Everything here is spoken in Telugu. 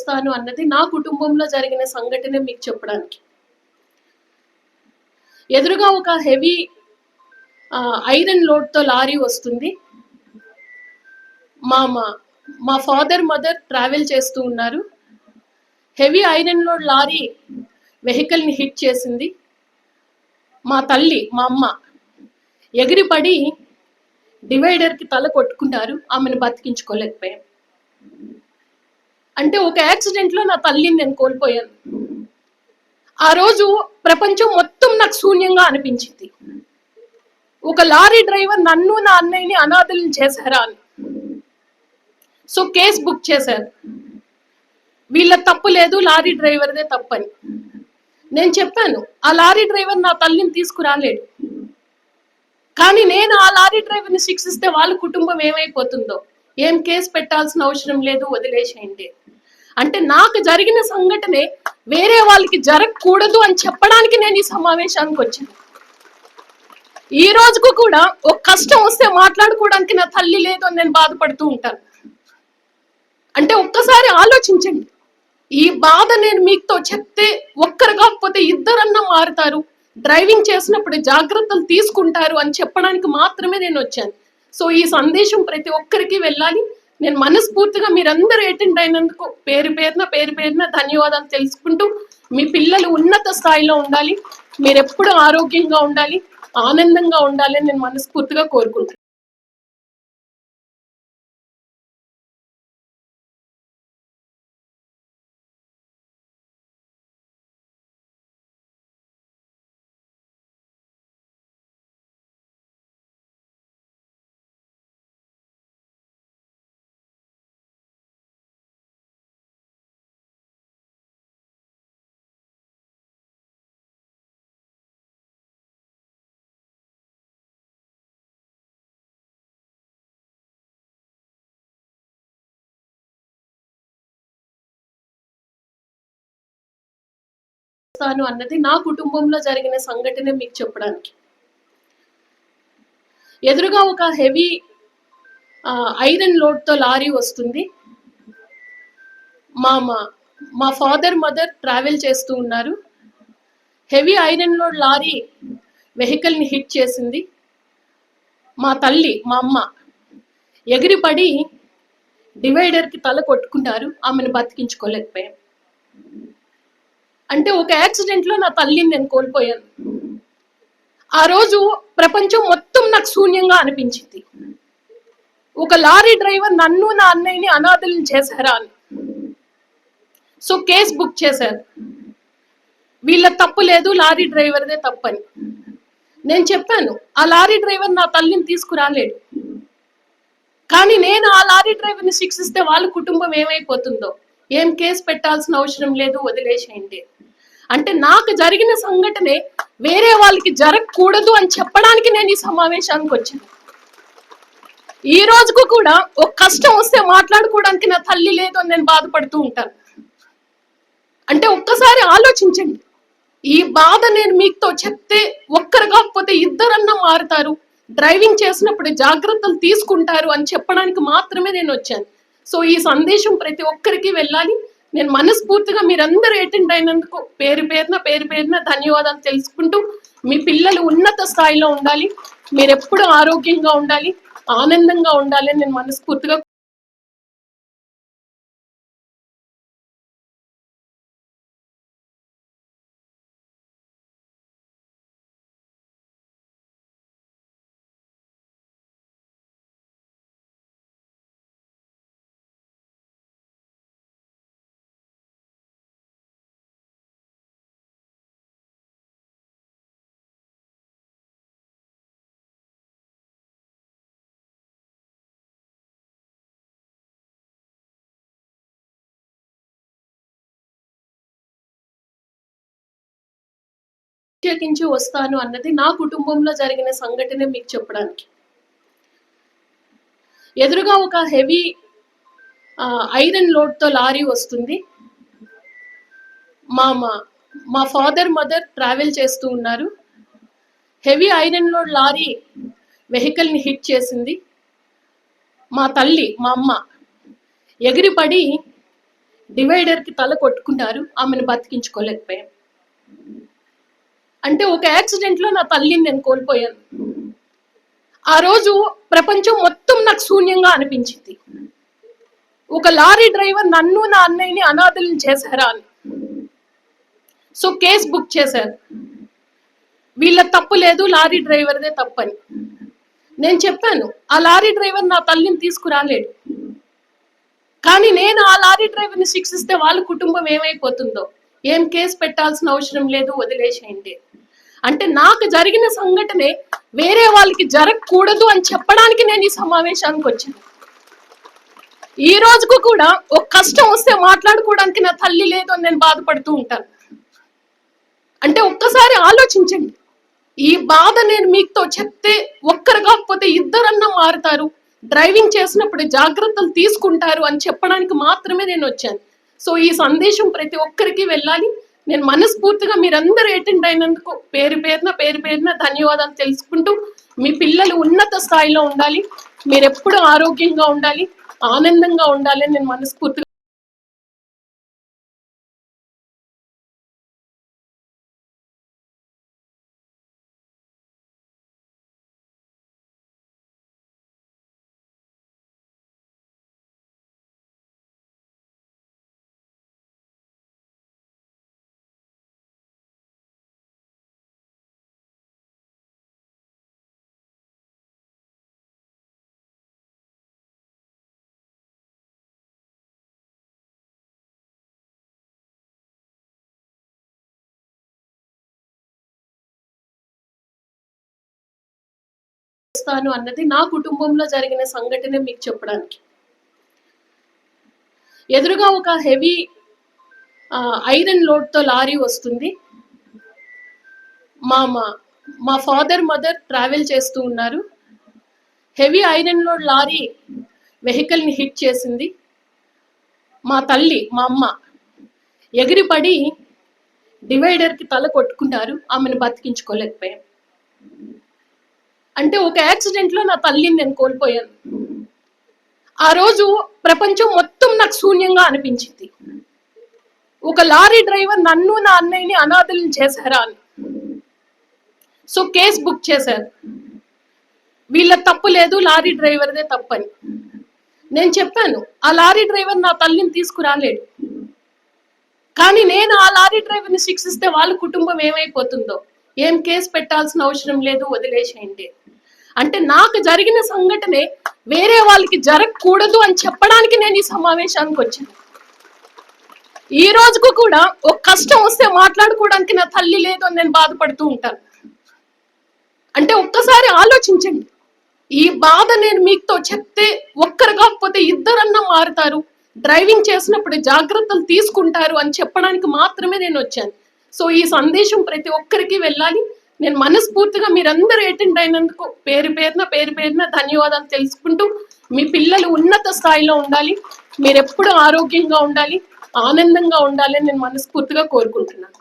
వస్తాను అన్నది నా కుటుంబంలో జరిగిన సంఘటన మీకు చెప్పడానికి. ఎదురుగా ఒక హెవీ ఐరన్ లోడ్తో లారీ వస్తుంది. మా ఫాదర్ మదర్ ట్రావెల్ చేస్తూ ఉన్నారు. హెవీ ఐరన్ లోడ్ లారీ వెహికల్ని హిట్ చేసింది. మా తల్లి, మా అమ్మ ఎగిరిపడి డివైడర్కి తల కొట్టుకున్నారు. ఆమెను బతికించుకోలేకపోయాం. అంటే ఒక యాక్సిడెంట్లో నా తల్లిని నేను కోల్పోయాను. ఆ రోజు ప్రపంచం మొత్తం నాకు శూన్యంగా అనిపించింది. ఒక లారీ డ్రైవర్ నన్ను నా అన్నయ్యని అనాథలను చేశారా అని. సో కేసు బుక్ చేశారు. వీళ్ళ తప్పు లేదు, లారీ డ్రైవర్దే తప్పని. నేను చెప్పాను, ఆ లారీ డ్రైవర్ నా తల్లిని తీసుకురాలేడు. కానీ నేను ఆ లారీ డ్రైవర్ని శిక్షిస్తే వాళ్ళ కుటుంబం ఏమైపోతుందో, ఏం కేసు పెట్టాల్సిన అవసరం లేదు, వదిలేసేయండి. అంటే నాకు జరిగిన సంఘటనే వేరే వాళ్ళకి జరగకూడదు అని చెప్పడానికి నేను ఈ సమావేశానికి వచ్చాను. ఈ రోజుకు కూడా ఒక కష్టం వస్తే మాట్లాడుకోవడానికి నా తల్లి లేదు అని నేను బాధపడుతూ ఉంటాను. అంటే ఒక్కసారి ఆలోచించండి, ఈ బాధ నేను మీతో చెప్తే ఒక్కరు కాకపోతే ఇద్దరన్నా మారుతారు, డ్రైవింగ్ చేసినప్పుడు జాగ్రత్తలు తీసుకుంటారు అని చెప్పడానికి మాత్రమే నేను వచ్చాను. సో ఈ సందేశం ప్రతి ఒక్కరికి వెళ్ళాలి. నేను మనస్ఫూర్తిగా మీరందరూ అటెండ్ అయినందుకు పేరు పేరున ధన్యవాదాలు తెలుసుకుంటూ, మీ పిల్లలు ఉన్నత స్థాయిలో ఉండాలి, మీరు ఎప్పుడు ఆరోగ్యంగా ఉండాలి, ఆనందంగా ఉండాలి అని నేను మనస్ఫూర్తిగా కోరుకుంటున్నాను. అన్నది నా కుటుంబంలో జరిగిన సంఘటన మీకు చెప్పడానికి. ఎదురుగా ఒక హెవీ ఐరన్ లోడ్తో లారీ వస్తుంది. మా ఫాదర్ మదర్ ట్రావెల్ చేస్తూ ఉన్నారు. హెవీ ఐరన్ లోడ్ లారీ వెహికల్ని హిట్ చేసింది. మా తల్లి, మా అమ్మ ఎగిరిపడి డివైడర్కి తల కొట్టుకున్నారు. ఆమెను బతికించుకోలేకపోయాం. అంటే ఒక యాక్సిడెంట్లో నా తల్లిని నేను కోల్పోయాను. ఆ రోజు ప్రపంచం మొత్తం నాకు శూన్యంగా అనిపించింది. ఒక లారీ డ్రైవర్ నన్ను నా అన్నయ్యని అనాథలను చేశారా అని. సో కేసు బుక్ చేశారు. వీళ్ళ తప్పు లేదు, లారీ డ్రైవర్దే తప్పని. నేను చెప్పాను, ఆ లారీ డ్రైవర్ నా తల్లిని తీసుకురాలేడు. కానీ నేను ఆ లారీ డ్రైవర్ని శిక్షిస్తే వాళ్ళ కుటుంబం ఏమైపోతుందో, ఏం కేసు పెట్టాల్సిన అవసరం లేదు, వదిలేసేయండి. అంటే నాకు జరిగిన సంఘటనే వేరే వాళ్ళకి జరగకూడదు అని చెప్పడానికి నేను ఈ సమావేశానికి వచ్చాను. ఈ రోజుకు కూడా ఒక కష్టం వస్తే మాట్లాడుకోవడానికి నా తల్లి లేదు అని నేను బాధపడుతూ ఉంటాను. అంటే ఒక్కసారి ఆలోచించండి, ఈ బాధ నేను మీతో చెప్తే ఒక్కరు కాకపోతే ఇద్దరన్నా మారుతారు, డ్రైవింగ్ చేసినప్పుడు జాగ్రత్తలు తీసుకుంటారు అని చెప్పడానికి మాత్రమే నేను వచ్చాను. సో ఈ సందేశం ప్రతి ఒక్కరికి వెళ్ళాలి. నేను మనస్ఫూర్తిగా మీరందరూ అటెండ్ అయినందుకు పేరు పేరున ధన్యవాదాలు తెలుసుకుంటూ, మీ పిల్లలు ఉన్నత స్థాయిలో ఉండాలి, మీరు ఎప్పుడు ఆరోగ్యంగా ఉండాలి, ఆనందంగా ఉండాలి అని నేను మనస్ఫూర్తిగా ప్రత్యేకించి వస్తాను అన్నది నా కుటుంబంలో జరిగిన సంఘటన మీకు చెప్పడానికి. ఎదురుగా ఒక హెవీ ఐరన్ లోడ్తో లారీ వస్తుంది. మా ఫాదర్ మదర్ ట్రావెల్ చేస్తూ ఉన్నారు. హెవీ ఐరన్ లోడ్ లారీ వెహికల్ని హిట్ చేసింది. మా తల్లి, మా అమ్మ ఎగిరిపడి డివైడర్ కి తల కొట్టుకున్నారు, ఆమెను బతికించుకోలేకపోయాం. అంటే ఒక యాక్సిడెంట్ లో నా తల్లిని నేను కోల్పోయాను. ఆ రోజు ప్రపంచం మొత్తం నాకు శూన్యంగా అనిపించింది. ఒక లారీ డ్రైవర్ నన్ను నా అన్నయ్యని అనాథలను చేశారా అని. సో కేసు బుక్ చేశారు. వీళ్ళ తప్పు లేదు, లారీ డ్రైవర్దే తప్పని. నేను చెప్పాను, ఆ లారీ డ్రైవర్ నా తల్లిని తీసుకురాలేడు, కానీ నేను ఆ లారీ డ్రైవర్ని శిక్షిస్తే వాళ్ళ కుటుంబం ఏమైపోతుందో, ఏం కేసు పెట్టాల్సిన అవసరం లేదు, వదిలేసేయండి. అంటే నాకు జరిగిన సంఘటనే వేరే వాళ్ళకి జరగకూడదు అని చెప్పడానికి నేను ఈ సమావేశానికి వచ్చాను. ఈ రోజుకు కూడా ఒక కష్టం వస్తే మాట్లాడుకోవడానికి నా తల్లి లేదు అని నేను బాధపడుతూ ఉంటాను. అంటే ఒక్కసారి ఆలోచించండి, ఈ బాధ నేను మీతో చెప్తే ఒక్కరు కాకపోతే ఇద్దరన్నా మారుతారు, డ్రైవింగ్ చేసినప్పుడు జాగ్రత్తలు తీసుకుంటారు అని చెప్పడానికి మాత్రమే నేను వచ్చాను. సో ఈ సందేశం ప్రతి ఒక్కరికి వెళ్ళాలి. నేను మనస్ఫూర్తిగా మీరందరూ అటెండ్ అయినందుకు పేరు పేరున ధన్యవాదాలు తెలుసుకుంటూ, మీ పిల్లలు ఉన్నత స్థాయిలో ఉండాలి, మీరు ఎప్పుడు ఆరోగ్యంగా ఉండాలి, ఆనందంగా ఉండాలి అని నేను మనస్ఫూర్తిగా చేస్తాను అన్నది నా కుటుంబంలో జరిగిన సంఘటన మీకు చెప్పడానికి. ఎదురుగా ఒక హెవీ ఐరన్ లోడ్ తో లారీ వస్తుంది. మా ఫాదర్ మదర్ ట్రావెల్ చేస్తూ ఉన్నారు. Heavy iron load lorry vehicle ని హిట్ చేసింది. మా తల్లి, మా అమ్మ ఎగిరిపడి డివైడర్ కి తల కొట్టుకున్నారు, ఆమెను బతికించుకోలేకపోయాం. అంటే ఒక యాక్సిడెంట్ లో నా తల్లిని నేను కోల్పోయాను. ఆ రోజు ప్రపంచం మొత్తం నాకు శూన్యంగా అనిపించింది. ఒక లారీ డ్రైవర్ నన్ను నా అన్నయ్యని అనాథలను చేశారా అని. సో కేసు బుక్ చేశారు. వీళ్ళ తప్పు లేదు, లారీ డ్రైవర్దే తప్పని. నేను చెప్పాను, ఆ లారీ డ్రైవర్ నా తల్లిని తీసుకురాలేడు, కానీ నేను ఆ లారీ డ్రైవర్ని శిక్షిస్తే వాళ్ళ కుటుంబం ఏమైపోతుందో, ఏం కేసు పెట్టాల్సిన అవసరం లేదు, వదిలేసేయండి. అంటే నాకు జరిగిన సంఘటనే వేరే వాళ్ళకి జరగకూడదు అని చెప్పడానికి నేను ఈ సమావేశానికి వచ్చాను. ఈ రోజుకు కూడా ఒక కష్టం వస్తే మాట్లాడుకోవడానికి నా తల్లి లేదు అని నేను బాధపడుతూ ఉంటాను. అంటే ఒక్కసారి ఆలోచించండి, ఈ బాధ నేను మీతో చెప్తే ఒక్కరు కాకపోతే ఇద్దరన్నా మారుతారు, డ్రైవింగ్ చేసినప్పుడు జాగ్రత్తలు తీసుకుంటారు అని చెప్పడానికి మాత్రమే నేను వచ్చాను. సో ఈ సందేశం ప్రతి ఒక్కరికి వెళ్ళాలి. నేను మనస్ఫూర్తిగా మీరందరూ అటెండ్ అయినందుకు పేరు పేరున ధన్యవాదాలు తెలుసుకుంటూ, మీ పిల్లలు ఉన్నత స్థాయిలో ఉండాలి, మీరు ఎప్పుడు ఆరోగ్యంగా ఉండాలి, ఆనందంగా ఉండాలి అని నేను మనస్ఫూర్తిగా కోరుకుంటున్నాను.